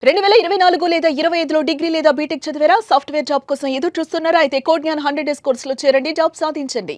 2024 లేదా 25లో డిగ్రీ లేదా బీటెక్ చదివారా? సాఫ్ట్‌వేర్ జాబ్ కోసం ఎదురు చూస్తున్నారా? అయితే కోడ్‌జ్ఞాన్ 100 డేస్ కోర్సులో చేరండి. జాబ్ సాధించండి.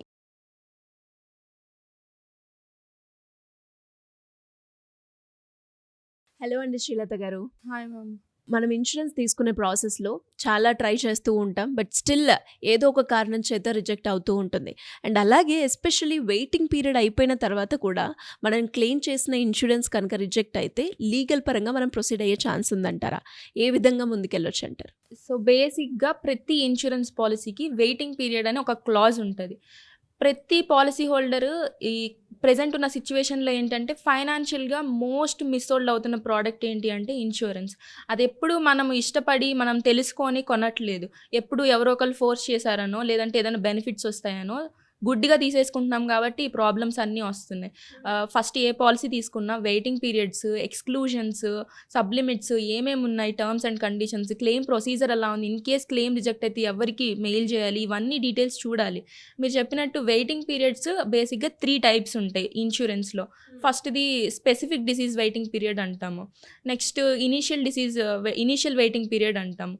హలో అండి శ్రీలత గారు. Hi ma'am. మనం ఇన్సూరెన్స్ తీసుకునే ప్రాసెస్‌లో చాలా ట్రై చేస్తూ ఉంటాం. బట్ స్టిల్ ఏదో ఒక కారణం చేత రిజెక్ట్ అవుతూ ఉంటుంది. అండ్ అలాగే ఎస్పెషల్లీ వెయిటింగ్ పీరియడ్ అయిపోయిన తర్వాత కూడా మనం క్లెయిమ్ చేసిన ఇన్సూరెన్స్ కనుక రిజెక్ట్ అయితే లీగల్ పరంగా మనం ప్రొసీడ్ అయ్యే ఛాన్స్ ఉందంటారా? ఏ విధంగా ముందుకెళ్ళొచ్చంటారు? సో బేసిక్‌గా ప్రతి ఇన్సూరెన్స్ పాలిసీకి వెయిటింగ్ పీరియడ్ అని ఒక క్లాజ్ ఉంటది. ప్రతి పాలిసీ హోల్డరు ఈ ప్రెజెంట్ ఉన్న సిట్యుయేషన్‌లో ఏంటంటే ఫైనాన్షియల్‌గా మోస్ట్ మిస్‌హోల్డ్ అవుతున్న ప్రోడక్ట్ ఏంటి అంటే ఇన్సూరెన్స్. అదెప్పుడు మనం ఇష్టపడి మనం తెలుసుకొని కొనట్లేదు. ఎప్పుడు ఎవరో ఒకళ్ళు ఫోర్స్ చేశారనో, లేదంటే ఏదైనా బెనిఫిట్స్ వస్తాయనో గుడ్డిగా తీసేసుకుంటున్నాం కాబట్టి ఈ ప్రాబ్లమ్స్ అన్నీ వస్తున్నాయి. ఫస్ట్ ఏ పాలిసీ తీసుకున్నా వెయిటింగ్ పీరియడ్స్, ఎక్స్‌క్లూజన్స్, సబ్‌లిమిట్స్ ఏమేమున్నాయి, terms and conditions, claim procedure ఎలా ఉంది, ఇన్‌కేస్ క్లెయిమ్ రిజెక్ట్ అయితే ఎవరికి మెయిల్ చేయాలి, ఇవన్నీ డీటెయిల్స్ చూడాలి. మీరు చెప్పినట్టు వెయిటింగ్ పీరియడ్స్ బేసిక్‌గా 3 టైప్స్ ఉంటాయి ఇన్సూరెన్స్‌లో. ఫస్ట్‌ది స్పెసిఫిక్ డిసీజ్ వెయిటింగ్ పీరియడ్ అంటాము. నెక్స్ట్ ఇనీషియల్ వెయిటింగ్ పీరియడ్ అంటాము.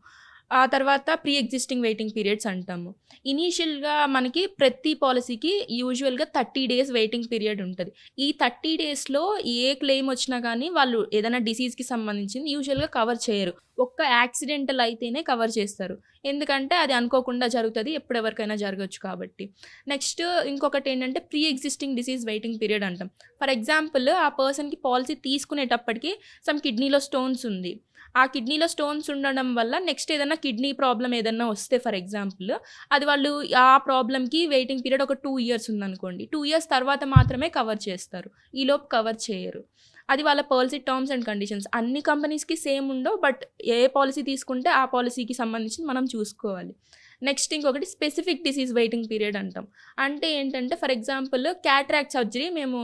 ఆ తర్వాత ప్రీ ఎగ్జిస్టింగ్ వెయిటింగ్ పీరియడ్స్ అంటాము. ఇనీషియల్‌గా మనకి ప్రతి పాలిసీకి యూజువల్‌గా 30 డేస్ వెయిటింగ్ పీరియడ్ ఉంటది. ఈ 30 డేస్‌లో ఏ క్లెయిమ్ వచ్చినా గానీ వాళ్ళు ఏదైనా డిసీజ్‌కి సంబంధించింది యూజువల్‌గా కవర్ చేయరు. ఒక్క యాక్సిడెంటల్ అయితేనే కవర్ చేస్తారు. ఎందుకంటే అది అనుకోకుండా జరుగుతది. ఎప్పుడు ఎవరికైనా జరగొచ్చు కాబట్టి. నెక్స్ట్ ఇంకొకటేంటంటే pre existing disease waiting period అంటాం. ఫర్ ఎగ్జాంపుల్ ఆ పర్సన్‌కి పాలిసీ తీసుకునేటప్పటికి కిడ్నీలో స్టోన్స్ ఉంది. ఆ కిడ్నీలో స్టోన్స్ ఉండడం వల్ల నెక్స్ట్ ఏదైనా కిడ్నీ ప్రాబ్లమ్ ఏదన్నా వస్తే ఫర్ ఎగ్జాంపుల్ అది వాళ్ళు ఆ ప్రాబ్లమ్‌కి వెయిటింగ్ పీరియడ్ ఒక 2 ఇయర్స్ ఉందనుకోండి. 2 ఇయర్స్ తర్వాత మాత్రమే కవర్ చేస్తారు. ఈలోపు కవర్ చేయరు. అది వాళ్ళ పాలిసీ టర్మ్స్ అండ్ కండిషన్స్. అన్ని కంపెనీస్‌కి సేమ్ ఉండవు. బట్ ఏ పాలిసీ తీసుకుంటే ఆ పాలిసీకి సంబంధించింది మనం చూసుకోవాలి. నెక్స్ట్ ఇంకొకటి స్పెసిఫిక్ డిసీజ్ వెయిటింగ్ పీరియడ్ అంటాం. అంటే ఏంటంటే ఫర్ ఎగ్జాంపుల్ క్యాటరాక్ట్ సర్జరీ మేము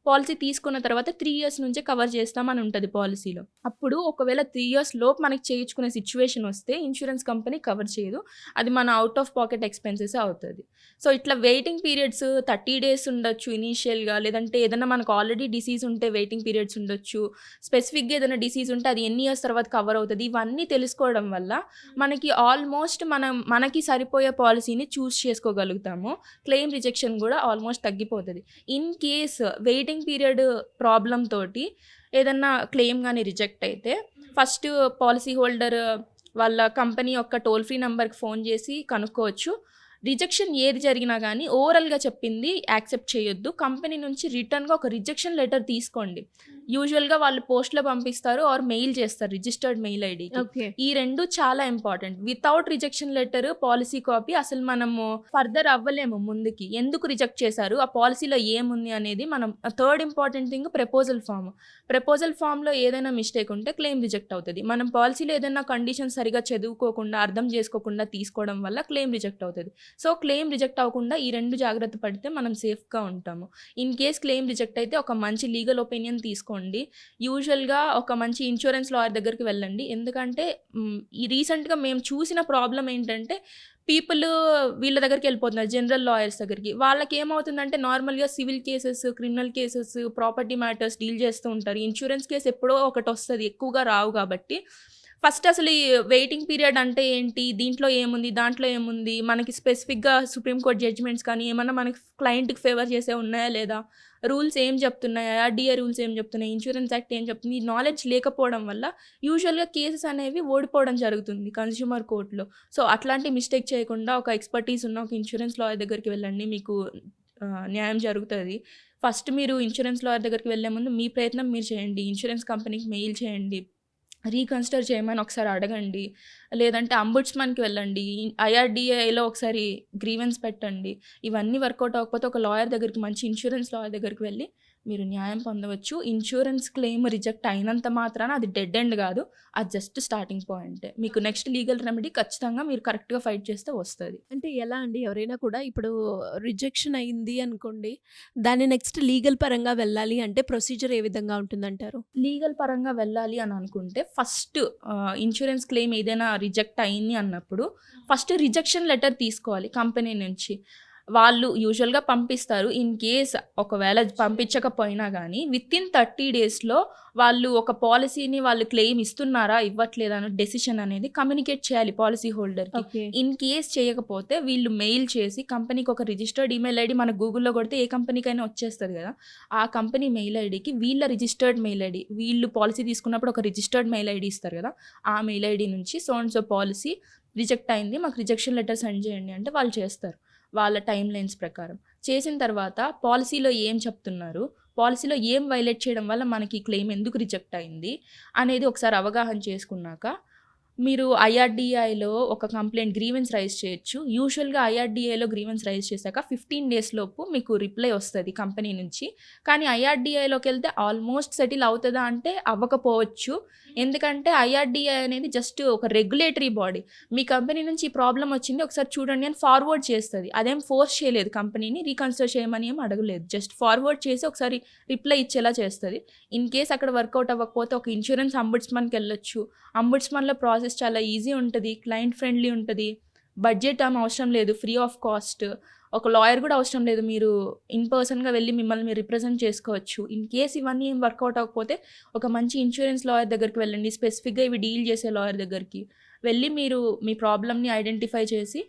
పాలిసీ తీసుకున్న తర్వాత 3 ఇయర్స్ నుంచే కవర్ చేస్తామని ఉంటది పాలిసీలో. అప్పుడు ఒకవేళ 3 ఇయర్స్ లోపు మనకి చేయించుకునే సిట్యుయేషన్ వస్తే ఇన్సూరెన్స్ కంపెనీ కవర్ చేయదు. అది మన ఔట్ ఆఫ్ పాకెట్ ఎక్స్‌పెన్సెసే అవుతది. సో, ఇట్లా వెయిటింగ్ పీరియడ్స్ 30 డేస్ ఉండొచ్చు ఇనీషియల్‌గా. లేదంటే ఏదన్నా మనకు ఆల్రెడీ డిసీజ్ ఉంటే వెయిటింగ్ పీరియడ్స్ ఉండొచ్చు. స్పెసిఫిక్‌గా ఏదైనా డిసీజ్ ఉంటే అది ఎన్ని ఇయర్స్ తర్వాత కవర్ అవుతది. ఇవన్నీ తెలుసుకోవడం వల్ల మనకి ఆల్మోస్ట్ మనకి సరిపోయే పాలిసీని చూజ్ చేసుకోగలుగుతాము. క్లెయిమ్ రిజెక్షన్ గూడా ఆల్మోస్ట్ తగ్గిపోతది. In case waiting period problem తోటి ఏదన్నా క్లెయిమ్ గాని రిజెక్ట్ అయితే ఫస్ట్ పాలిసీ హోల్డర్ వాళ్ళ కంపెనీ యొక్క టోల్ ఫ్రీ నంబర్‌కి ఫోన్ చేసి కనుక్కోవచ్చు. రిజెక్షన్ ఏది జరిగినా గానీ ఓరల్‌గా చెప్పింది యాక్సెప్ట్ చేయొద్దు. కంపెనీ నుంచి రిటర్న్‌గా ఒక రిజెక్షన్ లెటర్ తీసుకోండి. యూజువల్‌గా వాళ్ళు పోస్ట్‌లో పంపిస్తారు ఆర్ మెయిల్ చేస్తారు రిజిస్టర్డ్ మెయిల్ ఐడీకి. ఓకే. ఈ 2 చాలా important. Without rejection letter, policy copy అసలు మనము ఫర్దర్ అవ్వలేము ముందుకి. ఎందుకు రిజెక్ట్ చేశారు? ఆ పాలిసీలో ఏముంది అనేది మనం third important thing proposal form. Proposal ఫార్మ్‌లో ఏదైనా మిస్టేక్ ఉంటే క్లెయిమ్ రిజెక్ట్ అవుతది. మనం పాలిసీలో ఏదైనా కండిషన్ సరిగ్గా చదువుకోకుండా, అర్థం చేసుకోకుండా తీసుకోవడం వల్ల క్లెయిమ్ రిజెక్ట్ అవుతది. సో, క్లెయిమ్ రిజెక్ట్ అవ్వకుండా ఈ 2 జాగ్రత్త పడితే మనం సేఫ్‌గా ఉంటాము. ఇన్ కేస్ క్లెయిమ్ రిజెక్ట్ అయితే ఒక మంచి లీగల్ ఒపీనియన్ తీసుకోండి. యూజువల్‌గా ఒక మంచి ఇన్స్యూరెన్స్ లాయర్ దగ్గరికి వెళ్ళండి. ఎందుకంటే ఈ రీసెంట్‌గా మేము చూసిన ప్రాబ్లమ్ ఏంటంటే పీపుల్ వీళ్ళ దగ్గరికెళ్ళిపోతున్నారు జనరల్ లాయర్స్ దగ్గరికి. వాళ్ళకేమవుతుందంటే నార్మల్‌గా civil cases, criminal cases, property matters deal చేస్తూ ఉంటారు. ఇన్స్యూరెన్స్ కేస్ ఎప్పుడో ఒకటొస్తది. ఎక్కువగా రావు కాబట్టి ఫస్ట్ అసలు ఈ వెయిటింగ్ పీరియడ్ అంటే ఏంటి? దీంట్లో ఏముంది? దాంట్లో ఏముంది? మనకి స్పెసిఫిక్‌గా సుప్రీం కోర్ట్ జడ్జిమెంట్స్ కానీ ఏమన్నా మనకి క్లయింట్‌కి ఫేవర్ చేసేవి ఉన్నాయా లేదా? రూల్స్ ఏం చెప్తున్నాయి? ఐఆర్‌డీఏ రూల్స్ ఏం చెప్తున్నాయి? ఇన్స్యూరెన్స్ యాక్ట్ ఏం చెప్తుంది? ఈ నాలెడ్జ్ లేకపోవడం వల్ల యూజువల్‌గా కేసెస్ అనేవి ఓడిపోవడం జరుగుతుంది కన్స్యూమర్ కోర్ట్‌లో. సో, అట్లాంటి మిస్టేక్ చేయకుండా ఒక ఎక్స్‌పర్టీస్ ఉన్న ఒక ఇన్స్యూరెన్స్ లాయర్ దగ్గరికి వెళ్ళండి. మీకు న్యాయం జరుగుతది. ఫస్ట్ మీరు ఇన్స్యూరెన్స్ లాయర్ దగ్గరికి వెళ్ళే ముందు మీ ప్రయత్నం మీరు చేయండి. ఇన్స్యూరెన్స్ కంపెనీకి మెయిల్ చేయండి. రీకన్సిడర్ చేయమని ఒకసారి అడగండి. లేదంటే అంబుడ్స్‌మన్‌కి వెళ్ళండి. ఐఆర్‌డీఏలో ఒకసారి గ్రీవెన్స్ పెట్టండి. ఇవన్నీ వర్కౌట్ అవ్వకపోతే ఒక లాయర్ దగ్గరికి మంచి ఇన్స్యూరెన్స్ లాయర్ దగ్గరికి వెళ్లి మీరు న్యాయం పొందవచ్చు. ఇన్స్యూరెన్స్ క్లెయిమ్ రిజెక్ట్ అయినంత మాత్రాన అది డెడ్ ఎండ్ గాదు. అది జస్ట్ స్టార్టింగ్ పాయింటే. మీకు నెక్స్ట్ లీగల్ రెమెడీ ఖచ్చితంగా మీరు కరెక్ట్‌గా ఫైట్ చేస్తే వస్తది. అంటే ఎలా అండి? ఎవరైనా కూడా ఇప్పుడు రిజెక్షన్ అయింది అనుకోండి. దాన్ని నెక్స్ట్ లీగల్ పరంగా వెళ్ళాలి అంటే ప్రొసీజర్ ఏ విధంగా ఉంటుందంటారు? లీగల్ పరంగా వెళ్ళాలి అని అనుకుంటే ఫస్ట్ ఇన్స్యూరెన్స్ క్లెయిమ్ ఏదైనా రిజెక్ట్ అయింది అన్నప్పుడు ఫస్ట్ రిజెక్షన్ లెటర్ తీసుకోవాలి కంపెనీ నుంచి. వాళ్ళు యూజువల్గా పంపిస్తారు. ఇన్ కేస్ ఒకవేళ పంపించకపోయినా కానీ వితిన్ 30 డేస్లో వాళ్ళు ఒక పాలసీని వాళ్ళు క్లెయిమ్ ఇస్తున్నారా ఇవ్వట్లేదా అనే డెసిషన్ అనేది కమ్యూనికేట్ చేయాలి పాలసీ హోల్డర్కి. ఓకే. ఇన్ కేస్ చేయకపోతే వీళ్ళు మెయిల్ చేసి కంపెనీకి ఒక రిజిస్టర్డ్ ఈమెయిల్ ఐడి మన గూగుల్లో కొడితే ఏ కంపెనీకైనా వచ్చేస్తుంది కదా, ఆ కంపెనీ మెయిల్ ఐడికి వీళ్ళ రిజిస్టర్డ్ మెయిల్ ఐడి, వీళ్ళు పాలసీ తీసుకున్నప్పుడు ఒక రిజిస్టర్డ్ మెయిల్ ఐడి ఇస్తారు కదా, ఆ మెయిల్ ఐడి నుంచి సో పాలసీ రిజెక్ట్ అయింది, మాకు రిజెక్షన్ లెటర్ సెండ్ చేయండి అంటే వాళ్ళు చేస్తారు వాళ్ళ టైం లైన్స్ ప్రకారం. చేసిన తర్వాత పాలసీలో ఏం చెప్తున్నారు, పాలసీలో ఏం వైలేట్ చేయడం వల్ల మనకి క్లెయిమ్ ఎందుకు రిజెక్ట్ అయింది అనేది ఒకసారి అవగాహన చేసుకున్నాక మీరు ఐఆర్డిఐలో ఒక కంప్లైంట్ గ్రీవెన్స్ రైజ్ చేయొచ్చు. యూజువల్గా ఐఆర్డిఐలో గ్రీవెన్స్ రైజ్ చేశాక 15 డేస్ లోపు మీకు రిప్లై వస్తుంది కంపెనీ నుంచి. కానీ ఐఆర్డిఐలోకి వెళ్తే ఆల్మోస్ట్ సెటిల్ అవుతుందా అంటే అవ్వకపోవచ్చు. ఎందుకంటే ఐఆర్డిఐ అనేది జస్ట్ ఒక రెగ్యులేటరీ బాడీ. మీ కంపెనీ నుంచి ఈ ప్రాబ్లం వచ్చింది ఒకసారి చూడండి అని ఫార్వర్డ్ చేస్తుంది. అదేం ఫోర్స్ చేయలేదు కంపెనీని రీకన్సిడర్ చేయమని ఏం అడగలేదు, జస్ట్ ఫార్వర్డ్ చేసి ఒకసారి రిప్లై ఇచ్చేలా చేస్తుంది. ఇన్ కేస్ అక్కడ వర్కౌట్ అవ్వకపోతే ఒక ఇన్సూరెన్స్ అంబుడ్స్మన్కి వెళ్ళొచ్చు. అంబుడ్స్మన్లో ప్రాసెస్ చాలా ఈజీ ఉంటుంది, క్లయింట్ ఫ్రెండ్లీ ఉంటుంది, బడ్జెట్ ఏం అవసరం లేదు, ఫ్రీ ఆఫ్ కాస్ట్, ఒక లాయర్ కూడా అవసరం లేదు, మీరు ఇన్ పర్సన్గా వెళ్ళి మిమ్మల్ని మీరు రిప్రజెంట్ చేసుకోవచ్చు. ఇన్ కేస్ ఇవన్నీ ఏం వర్కౌట్ అవ్వకపోతే ఒక మంచి ఇన్సూరెన్స్ లాయర్ దగ్గరికి వెళ్ళండి, స్పెసిఫిక్గా ఇవి డీల్ చేసే లాయర్ దగ్గరికి వెళ్ళి మీరు మీ ప్రాబ్లమ్ని ఐడెంటిఫై చేసి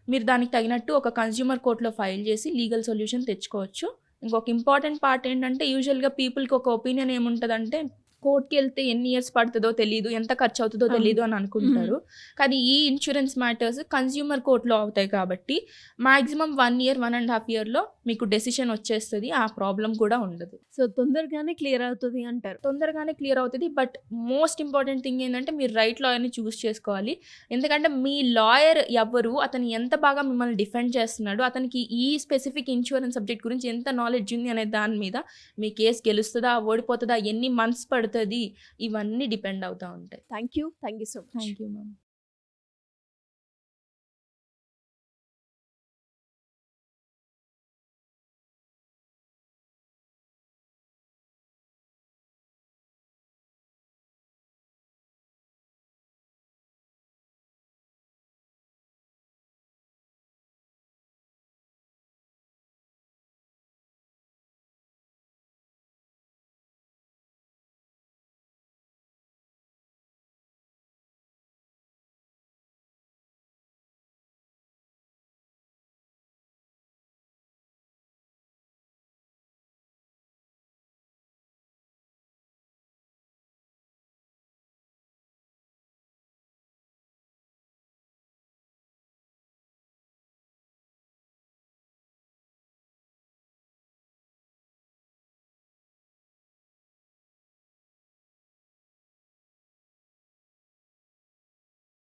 మీరు దానికి తగినట్టు ఒక కన్స్యూమర్ కోర్టులో ఫైల్ చేసి లీగల్ సొల్యూషన్ తెచ్చుకోవచ్చు. ఇంకొక ఇంపార్టెంట్ పార్ట్ ఏంటంటే యూజువల్గా పీపుల్కి ఒక ఒపీనియన్ ఏముంటుందంటే కోర్టుకి వెళ్తే ఎన్ని ఇయర్స్ పడుతుందో తెలియదు, ఎంత ఖర్చు అవుతుందో తెలియదు అని అనుకుంటారు. కానీ ఈ ఇన్సూరెన్స్ మ్యాటర్స్ కన్స్యూమర్ కోర్టులో అవుతాయి కాబట్టి మ్యాక్సిమం 1 year 1.5 yearలో మీకు డెసిషన్ వచ్చేస్తుంది, ఆ ప్రాబ్లం కూడా ఉండదు. సో తొందరగానే క్లియర్ అవుతుంది అంటారు. తొందరగానే క్లియర్ అవుతుంది. బట్ మోస్ట్ ఇంపార్టెంట్ థింగ్ ఏంటంటే మీరు రైట్ లాయర్ని చూస్ చేసుకోవాలి. ఎందుకంటే మీ లాయర్ ఎవరు, అతను ఎంత బాగా మిమ్మల్ని డిఫెండ్ చేస్తున్నాడు, అతనికి ఈ స్పెసిఫిక్ ఇన్సూరెన్స్ సబ్జెక్ట్ గురించి ఎంత నాలెడ్జ్ ఉంది అనే దాని మీద మీ కేసు గెలుస్తుందా ఓడిపోతుందా ఎన్ని మంత్స్ పడుతుంది ఇవన్నీ డిపెండ్ అవుతూ ఉంటాయి. Thank you so much. Thank you ma'am.